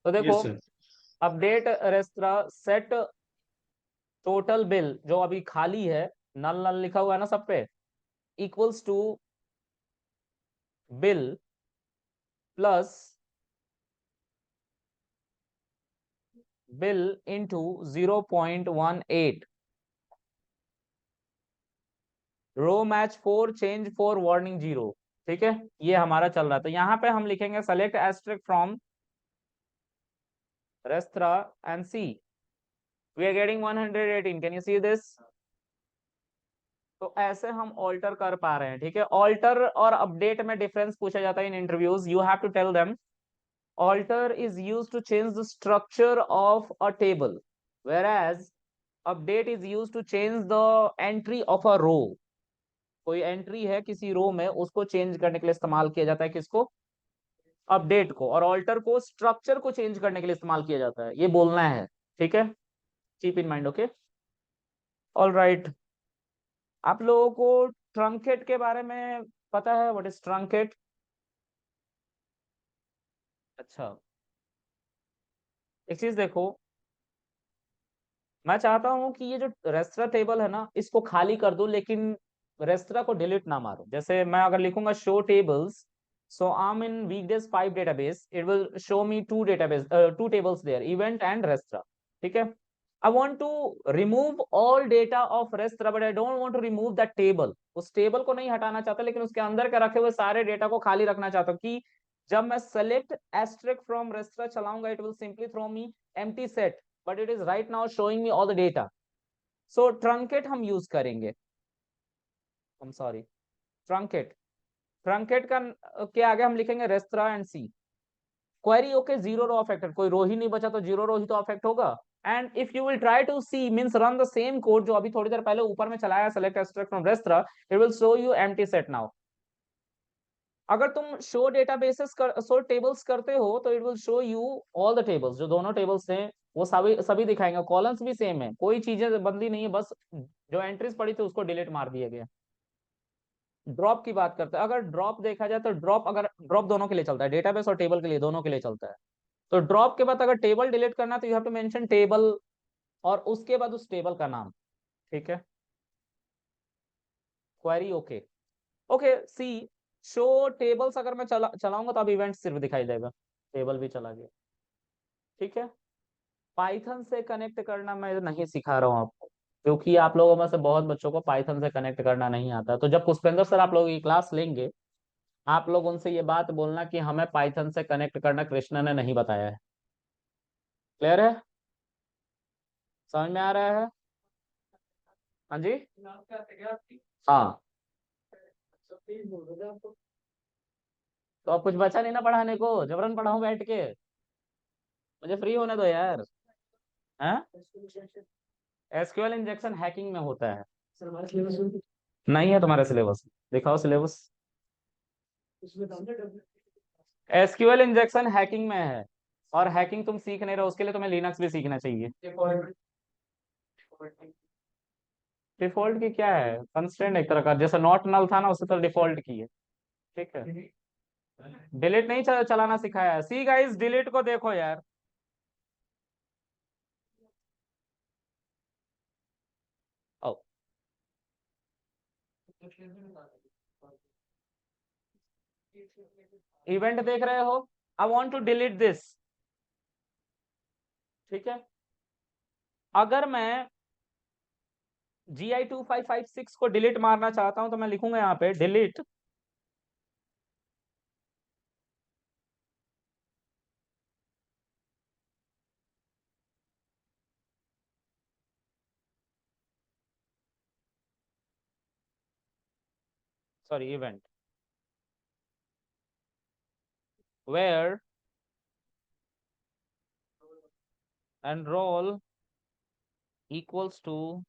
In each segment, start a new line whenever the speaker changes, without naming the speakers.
तो देखो,
yes sir.
Update restra set total bill जो अभी खाली है, नल नल लिखा हुआ है ना सब पे, equals to bill plus bill into 0.18, row match 4 change 4 warning 0। ठीक है, ये हमारा चल रहा था। यहाँ पे हम लिखेंगे select asterisk from restra and see, we are getting 118, can you see this? तो ऐसे हम ऑल्टर कर पा रहे हैं। ठीक है, ऑल्टर और अपडेट में डिफरेंस पूछा जाता है in interviews, you have to tell them alter is used to change the structure of a table, whereas update is used to change the entry of a row। कोई entry है किसी रो में, उसको change करने के लिए इस्तेमाल किया जाता है, किसको? अपडेट को। और ऑल्टर को स्ट्रक्चर को चेंज करने के लिए इस्तेमाल किया जाता है, ये बोलना है। ठीक है, keep in mind. Okay, all right. आप लोगों को ट्रंकेट के बारे में पता है? What is truncate? अच्छा, एक चीज देखो, मैं चाहता हूं कि ये जो रेस्ट्रा टेबल है ना, इसको खाली कर दो, लेकिन रेस्ट्रा को डिलीट ना मारो। जैसे मैं अगर लिखूंगा show tables, so I am in weekdays 5 database, it will show me two tables there, event and restra. ठीक है, I want to remove all data of restra, but I don't want to remove that table. उस table को नहीं हटाना चाहता, लेकिन उसके अंदर के रखे हुए सारे डेटा को खाली रखना चाहता हूँ, कि जब मैं सेलेक्ट एस्ट्रिक फ्रॉम रेस्ट्रा चलाऊंगा, it will simply throw me empty set, but it is right now showing me all the data. So truncate हम यूज करेंगे। I'm sorry, truncate। truncate का के आगे हम लिखेंगे restra and see. Query okay, zero row affected, कोई row ही नहीं बचा तो जीरो रो ही तो अफेक्ट होगा। And if you will try to see means run the same code जो अभी थोड़ी देर पहले ऊपर में चलाया, select asterisk from restra, it will show you empty set now. अगर तुम शो डेटाबेसेस शो टेबल्स करते हो, तो it will show you all the tables, जो दोनों टेबल्स हैं वो सभी सभी दिखाएंगे, कॉलम्स भी सेम है, कोई चीजें बदली नहीं है, बस जो एंट्रीज पड़ी थी उसको डिलीट मार दिया गया। ड्रॉप की बात करते हैं, अगर ड्रॉप देखा जाए तो ड्रॉप, अगर ड्रॉप दोनों के लिए चलता है, डेटाबेस और टेबल के लिए, दोनों के लिए चलता है। तो ड्रॉप के बाद अगर टेबल डिलीट करना है, तो you have to mention table और उसके बाद उस टेबल का नाम। ठीक है, query okay. Okay, see show tables अगर मैं चलाऊंगा तो अब इवेंट सिर्फ दिखाई देगा, टेबल भी चला गया। ठीक है, पाइथन से कनेक्ट करना मैं नहीं सिखा रहा हूँ आपको, क्योंकि आप लोगों में से बहुत बच्चों को पाइथन से कनेक्ट करना नहीं आता। तो जब पुष्पेंद्र सर आप लोगों की क्लास लेंगे, आप लोग उनसे ये बात बोलना कि हमें पाइथन से कनेक्ट करना कृष्णा ने नहीं बताया है। क्लियर है? समझ में आ रहा है? हाँ जी, हाँ। तो अब कुछ बचा नहीं ना पढ़ाने को, जबरन पढ़ाऊं बैठ के? मुझे फ्री होने दो यार। हाँ, एसक्यूएल इंजेक्शन हैकिंग में होता है। नहीं है तुम्हारे सिलेबस? दिखाओ सिलेबस। एसक्यूएल इंजेक्शन हैकिंग में है, और हैकिंग तुम सीख नहीं रहे, उसके लिए तुम्हें लिनक्स भी सीखना चाहिए। डिफॉल्ट की क्या है? कंस्ट्रेंट एक तरह का, जैसे नॉट नल था ना, उसी तरह डिफॉल्ट की है। ठीक है, डिलीट नहीं चलाना सिखाया है। सी गाइस, डिलीट को देखो यार। ओ, इवेंट देख रहे हो? I want to delete this. ठीक है, अगर मैं GI2556 को डिलीट मारना चाहता हूं, तो मैं लिखूंगा यहाँ पे delete, sorry, event where enroll equals to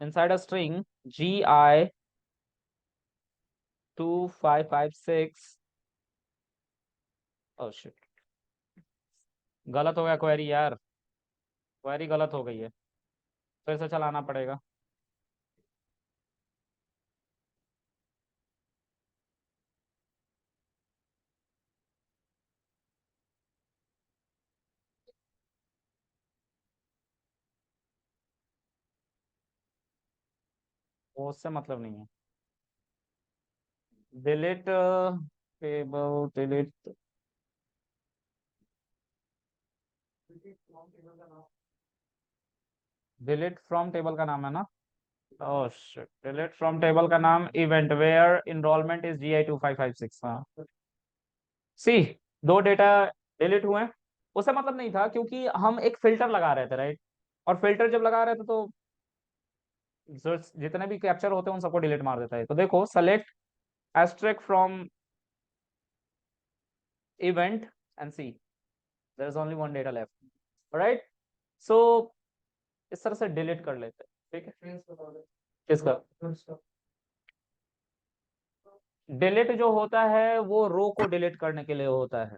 inside a string GI2556। oh shit, गलत हो गया क्वेरी यार, क्वेरी गलत हो गई है, फिर से चलाना पड़ेगा। वो उससे मतलब नहीं है। Delete table, delete delete from table का नाम है ना। Oh shit, delete from table का नाम event where enrolment is GI2556। हाँ, सी, दो डेटा डिलीट हुए। उससे मतलब नहीं था क्योंकि हम एक फिल्टर लगा रहे थे, राइट। और फिल्टर जब लगा रहे थे तो जितने भी कैप्चर होते हैं उन सबको डिलीट मार देता है। तो देखो, select asterisk from event and see there is only one data left, right. So इस तरह से डिलीट कर लेते हैं, ठीक है। किसका? डिलीट जो होता है वो रो को डिलीट करने के लिए होता है।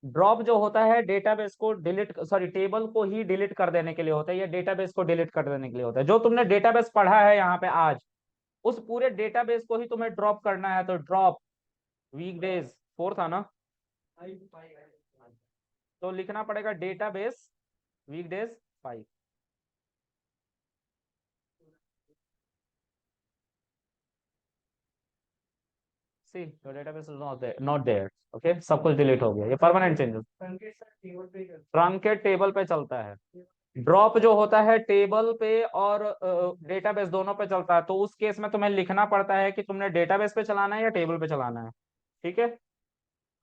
ड्रॉप जो होता है डेटाबेस को डिलीट, सॉरी, टेबल को ही डिलीट कर देने के लिए होता है, या डेटाबेस को डिलीट कर देने के लिए होता है। जो तुमने डेटाबेस पढ़ा है यहाँ पे आज, उस पूरे डेटाबेस को ही तुम्हें ड्रॉप करना है। तो ड्रॉप वीकडेज 4 था ना, तो लिखना पड़ेगा database weekdays 5। See your database is not there. Okay, सब कुछ डिलीट हो गया, ये परमानेंट चेंजेस। ट्रंकेट टेबल पे चलता है। ड्रॉप जो होता है टेबल पे और डेटाबेस दोनों पे चलता है। तो उस केस में तुम्हें लिखना पड़ता है कि तुमने डेटाबेस पे चलाना है या टेबल पे चलाना है, ठीक है।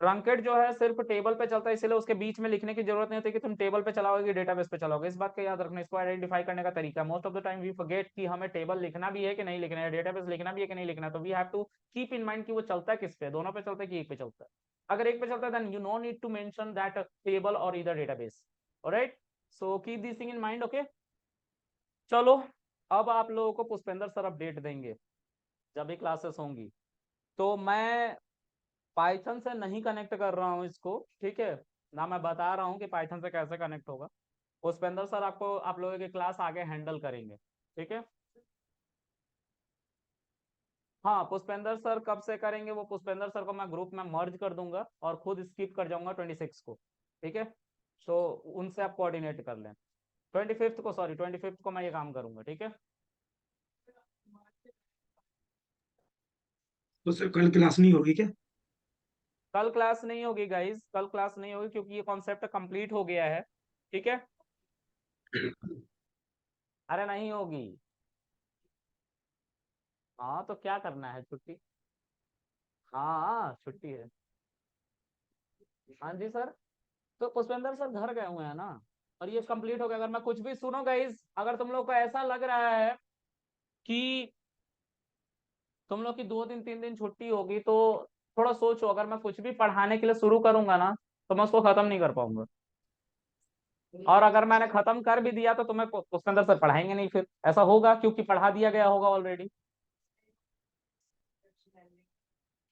ट्रंकेट जो है सिर्फ टेबल पे चलता है, इसलिए उसके बीच में लिखने की जरूरत नहीं होती कि तुम टेबल पे चलाओगे कि डेटाबेस पे चलाओगे। इस बात का याद रखना। इसको आइडेंटिफाई करने का तरीका, most of the time we forget कि हमें टेबल लिखना भी है कि नहीं लिखना है, डेटाबेस लिखना भी है कि नहीं लिखना है। तो we have to keep in mind कि वो चलता है किस पे, दोनों पे चलता है कि एक पे चलता है। अगर एक पे चलता है then you no need to mention that table और इधर database. Alright, so keep this thing in mind. Okay, चलो, अब आप लोगों को पुष्पेंद्र सर अपडेट देंगे जब भी क्लासेस होंगी। तो मैं पाइथन से नहीं कनेक्ट कर रहा हूँ इसको, ठीक है ना। मैं बता रहा हूँ कि पाइथन से कैसे कनेक्ट होगा। पुष्पेंद्र सर आपको, आप लोगों की क्लास आगे हैंडल करेंगे, ठीक है। हाँ, पुष्पेंद्र सर कब से करेंगे, वो पुष्पेंद्र सर को मैं ग्रुप में मर्ज कर दूंगा और खुद स्किप कर जाऊंगा 26 को, ठीक है। तो उनसे आप कोऑर्डिनेट कर लें। 25th को, सॉरी 25th को मैं ये काम करूंगा, ठीक है।
तो सर कल क्लास नहीं होगी क्या?
कल क्लास नहीं होगी गाइज, कल क्लास नहीं होगी क्योंकि ये कॉन्सेप्ट कंप्लीट हो गया है, ठीक है। अरे नहीं होगी। हाँ, तो क्या करना है, छुट्टी। हाँ, छुट्टी है। हाँ जी सर। तो पुष्पेंद्र सर घर गए हुए हैं ना, और ये कंप्लीट हो गया। अगर मैं कुछ भी, सुनो गाइज, अगर तुम लोग को ऐसा लग रहा है कि तुम लोग की 2 दिन 3 दिन छुट्टी होगी, तो थोड़ा सोचो। अगर मैं कुछ भी पढ़ाने के लिए शुरू करूंगा ना, तो मैं उसको खत्म नहीं कर पाऊंगा। और अगर मैंने खत्म कर भी दिया तो तुम्हें पुष्पेंद्र सर पढ़ाएंगे नहीं, फिर ऐसा होगा क्योंकि पढ़ा दिया गया होगा ऑलरेडी।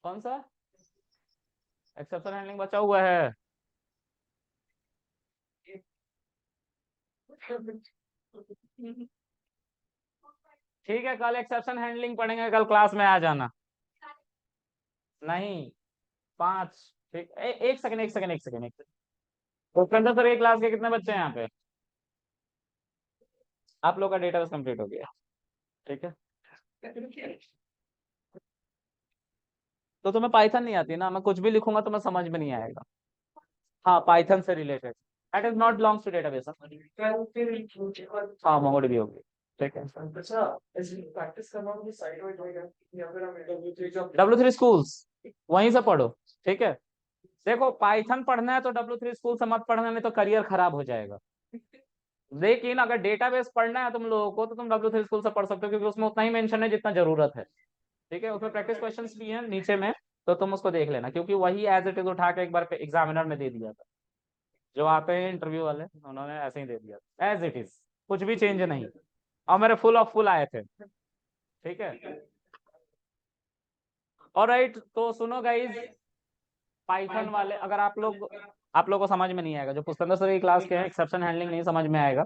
कौन सा एक्सेप्शन हैंडलिंग बचा हुआ है? ठीक है, कल एक्सेप्शन हैंडलिंग पढ़ेंगे, कल क्लास में आ जाना। नहीं, 5। ठीक, एक सेकंड, एक सेकंड, एक सेकंड, एक सेकंड। पुष्पेंद्र सर की क्लास के कितने बच्चे हैं यहाँ पे? आप लोग का डेटाबेस कंप्लीट हो गया, ठीक है। तो तुम्हें पाइथन नहीं आती ना, मैं कुछ भी लिखूंगा तुम्हें समझ में नहीं आएगा। हाँ, पाइथन से related, that is not belongs to database. हाँ, मोंगोडीबी होगी, ठीक है। W3 स्कूल्स, वहीं से पढ़ो, ठीक है। देखो, पाइथन पढ़ना है तो W3 स्कूल से मत पढ़ना, नहीं तो करियर खराब हो जाएगा। लेकिन अगर डेटाबेस पढ़ना है तुम लोगों को, तो तुम W3 स्कूल से पढ़ सकते हो, क्योंकि उसमें उतना ही मेंशन है जितना जरूरत है, ठीक है। उसमें प्रैक्टिस क्वेश्चंस भी हैं नीचे में, तो तुम उसको देख लेना, क्योंकि वही एज इट इज उठा के एक बार एग्जामिनर ने दे दिया था। जो आते हैं इंटरव्यू वाले, उन्होंने ऐसे ही दे दिया एज इट इज, कुछ भी चेंज नहीं। और मेरे फुल ऑफ फुल आए थे, ठीक है। ऑलराइट, तो सुनो गाइज, पाइथन वाले, अगर आप लोग को समझ में नहीं आएगा, जो पुष्पेंद्र सर की क्लास के हैं, एक्सेप्शन हैंडलिंग नहीं समझ में आएगा,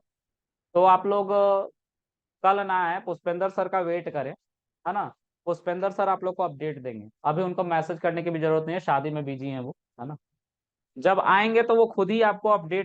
तो आप लोग कल ना आए, पुष्पेंद्र सर का वेट करें, है ना। पुष्पेंद्र सर आप लोग को अपडेट देंगे, अभी उनको मैसेज करने की भी जरूरत नहीं है, शादी में बिजी हैं वो, है ना। जब आएंगे तो वो खुद ही आपको अपडेट